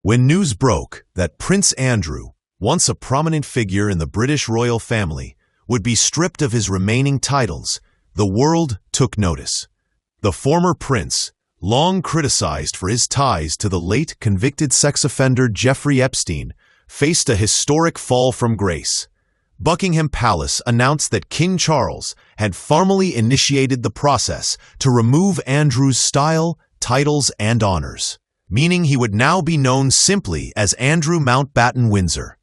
When news broke that Prince Andrew, once a prominent figure in the British royal family, would be stripped of his remaining titles, the world took notice. The former prince, long criticized for his ties to the late convicted sex offender Jeffrey Epstein, faced a historic fall from grace. Buckingham Palace announced that King Charles had formally initiated the process to remove Andrew's style, titles, and honors, meaning he would now be known simply as Andrew Mountbatten Windsor.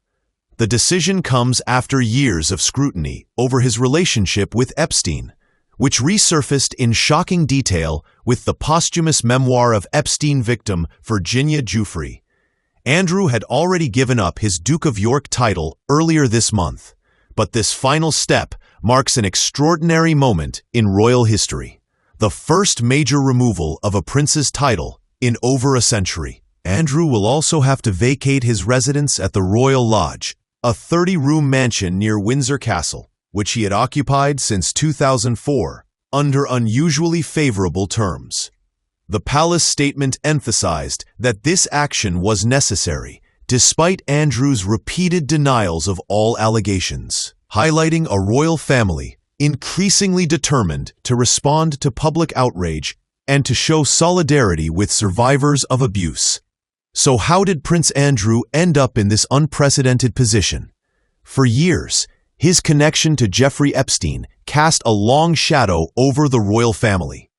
The decision comes after years of scrutiny over his relationship with Epstein, which resurfaced in shocking detail with the posthumous memoir of Epstein victim Virginia Giuffre. Andrew had already given up his Duke of York title earlier this month, but this final step marks an extraordinary moment in royal history, the first major removal of a prince's title in over a century. Andrew will also have to vacate his residence at the Royal Lodge, a 30-room mansion near Windsor Castle, which he had occupied since 2004, under unusually favorable terms. The palace statement emphasized that this action was necessary, despite Andrew's repeated denials of all allegations, highlighting a royal family increasingly determined to respond to public outrage and to show solidarity with survivors of abuse. So how did Prince Andrew end up in this unprecedented position? For years, his connection to Jeffrey Epstein cast a long shadow over the royal family.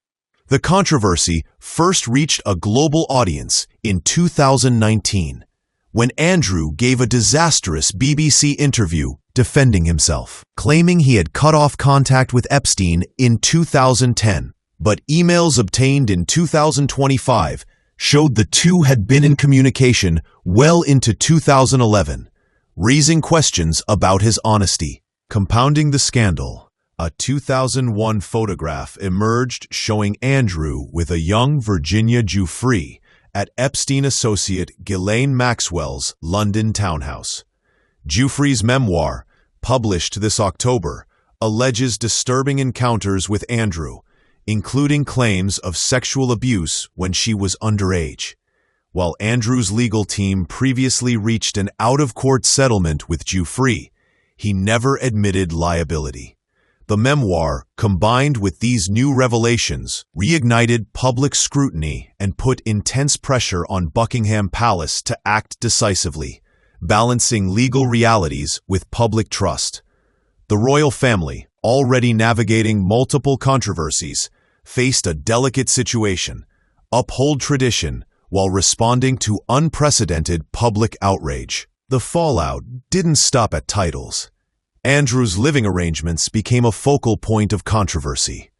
The controversy first reached a global audience in 2019, when Andrew gave a disastrous BBC interview defending himself, claiming he had cut off contact with Epstein in 2010. But emails obtained in 2025 showed the two had been in communication well into 2011, raising questions about his honesty. Compounding the scandal, a 2001 photograph emerged showing Andrew with a young Virginia Giuffre at Epstein associate Ghislaine Maxwell's London townhouse. Giuffre's memoir, published this October, alleges disturbing encounters with Andrew, including claims of sexual abuse when she was underage. While Andrew's legal team previously reached an out-of-court settlement with Giuffre, he never admitted liability. The memoir, combined with these new revelations, reignited public scrutiny and put intense pressure on Buckingham Palace to act decisively, balancing legal realities with public trust. The royal family, already navigating multiple controversies, faced a delicate situation: uphold tradition while responding to unprecedented public outrage. The fallout didn't stop at titles. Andrew's living arrangements became a focal point of controversy.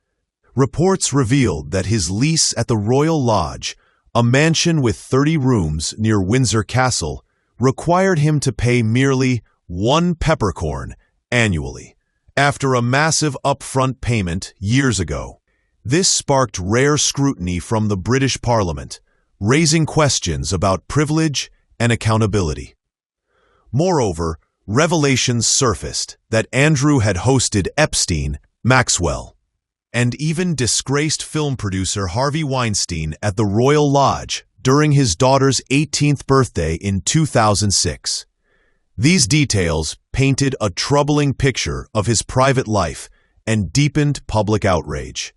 Reports revealed that his lease at the Royal Lodge, a mansion with 30 rooms near Windsor Castle, required him to pay merely one peppercorn annually, after a massive upfront payment years ago. This sparked rare scrutiny from the British Parliament, raising questions about privilege and accountability. Moreover, revelations surfaced that Andrew had hosted Epstein, Maxwell, and even disgraced film producer Harvey Weinstein at the Royal Lodge during his daughter's 18th birthday in 2006. These details painted a troubling picture of his private life and deepened public outrage.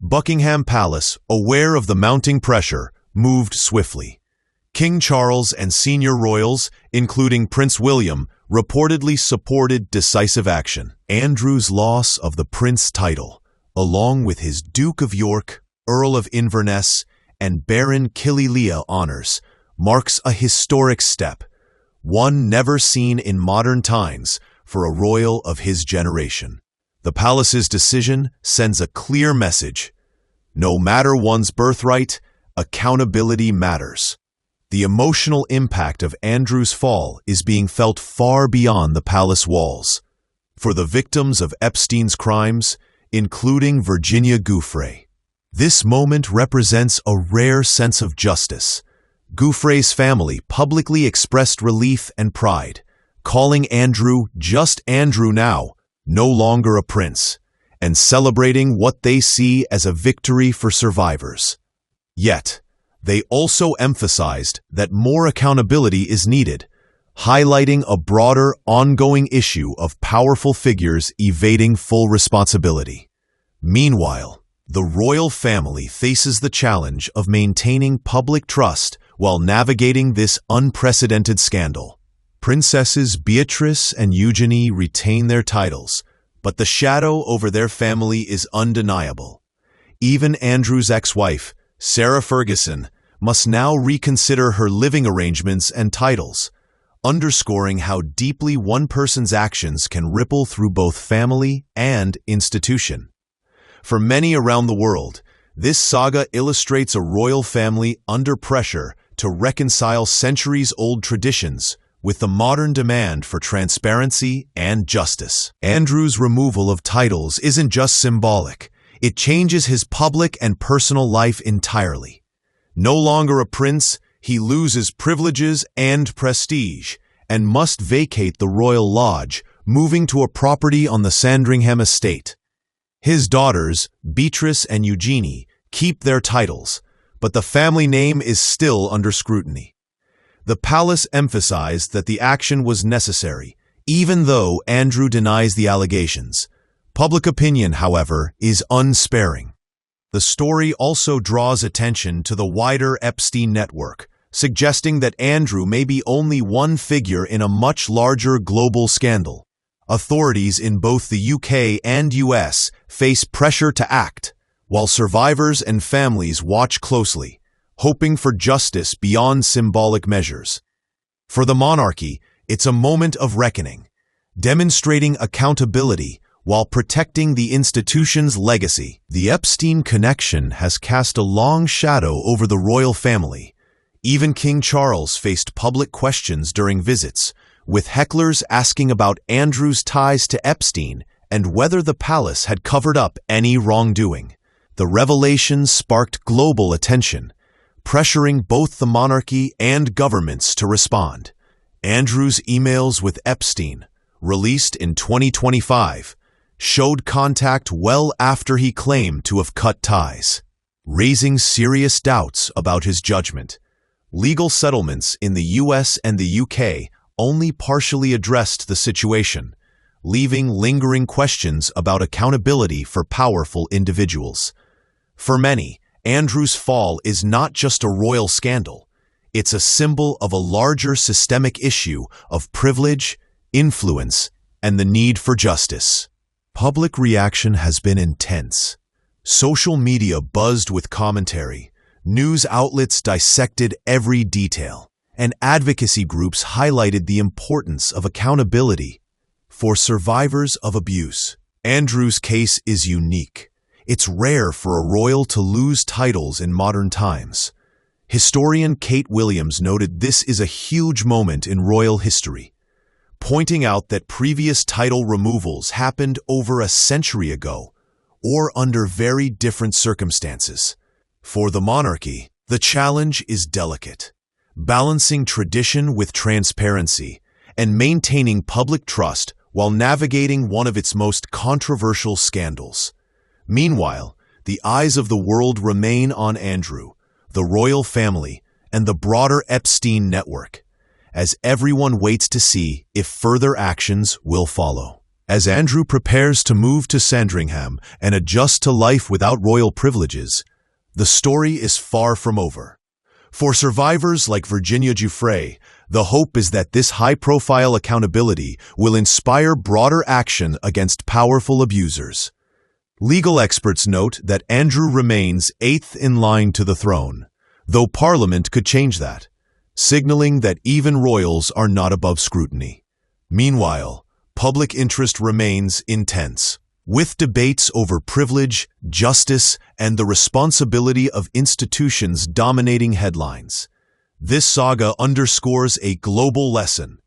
Buckingham Palace, aware of the mounting pressure, moved swiftly. King Charles and senior royals, including Prince William, reportedly supported decisive action. Andrew's loss of the prince title, along with his Duke of York, Earl of Inverness, and Baron Killyleagh honors, marks a historic step, one never seen in modern times for a royal of his generation. The palace's decision sends a clear message: no matter one's birthright, accountability matters. The emotional impact of Andrew's fall is being felt far beyond the palace walls. For the victims of Epstein's crimes, including Virginia Giuffre, this moment represents a rare sense of justice. Giuffre's family publicly expressed relief and pride, calling Andrew just Andrew now, no longer a prince, and celebrating what they see as a victory for survivors. Yet, they also emphasized that more accountability is needed, highlighting a broader, ongoing issue of powerful figures evading full responsibility. Meanwhile, the royal family faces the challenge of maintaining public trust while navigating this unprecedented scandal. Princesses Beatrice and Eugenie retain their titles, but the shadow over their family is undeniable. Even Andrew's ex-wife, Sarah Ferguson, must now reconsider her living arrangements and titles, underscoring how deeply one person's actions can ripple through both family and institution. For many around the world, this saga illustrates a royal family under pressure to reconcile centuries-old traditions with the modern demand for transparency and justice. Andrew's removal of titles isn't just symbolic. It changes his public and personal life entirely. No longer a prince, he loses privileges and prestige, and must vacate the royal lodge, moving to a property on the Sandringham estate. His daughters, Beatrice and Eugenie, keep their titles, but the family name is still under scrutiny. The palace emphasized that the action was necessary, even though Andrew denies the allegations. Public opinion, however, is unsparing. The story also draws attention to the wider Epstein network, suggesting that Andrew may be only one figure in a much larger global scandal. Authorities in both the UK and US face pressure to act, while survivors and families watch closely, hoping for justice beyond symbolic measures. For the monarchy, it's a moment of reckoning, demonstrating accountability while protecting the institution's legacy. The Epstein connection has cast a long shadow over the royal family. Even King Charles faced public questions during visits, with hecklers asking about Andrew's ties to Epstein and whether the palace had covered up any wrongdoing. The revelations sparked global attention, pressuring both the monarchy and governments to respond. Andrew's emails with Epstein, released in 2025, showed contact well after he claimed to have cut ties, raising serious doubts about his judgment. Legal settlements in the US and the UK only partially addressed the situation, leaving lingering questions about accountability for powerful individuals. For many, Andrew's fall is not just a royal scandal. It's a symbol of a larger systemic issue of privilege, influence, and the need for justice. Public reaction has been intense. Social media buzzed with commentary, news outlets dissected every detail, and advocacy groups highlighted the importance of accountability for survivors of abuse. Andrew's case is unique. It's rare for a royal to lose titles in modern times. Historian Kate Williams noted this is a huge moment in royal history, pointing out that previous title removals happened over a century ago or under very different circumstances. For the monarchy, the challenge is delicate, balancing tradition with transparency and maintaining public trust while navigating one of its most controversial scandals. Meanwhile, the eyes of the world remain on Andrew, the royal family, and the broader Epstein network, as everyone waits to see if further actions will follow. As Andrew prepares to move to Sandringham and adjust to life without royal privileges, the story is far from over. For survivors like Virginia Giuffre, the hope is that this high-profile accountability will inspire broader action against powerful abusers. Legal experts note that Andrew remains eighth in line to the throne, though Parliament could change that, signaling that even royals are not above scrutiny. Meanwhile, public interest remains intense, with debates over privilege, justice, and the responsibility of institutions dominating headlines. This saga underscores a global lesson.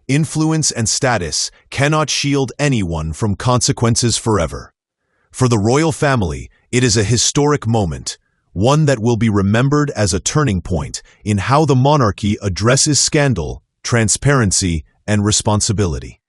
Influence and status cannot shield anyone from consequences forever. For the royal family, it is a historic moment, one that will be remembered as a turning point in how the monarchy addresses scandal, transparency, and responsibility.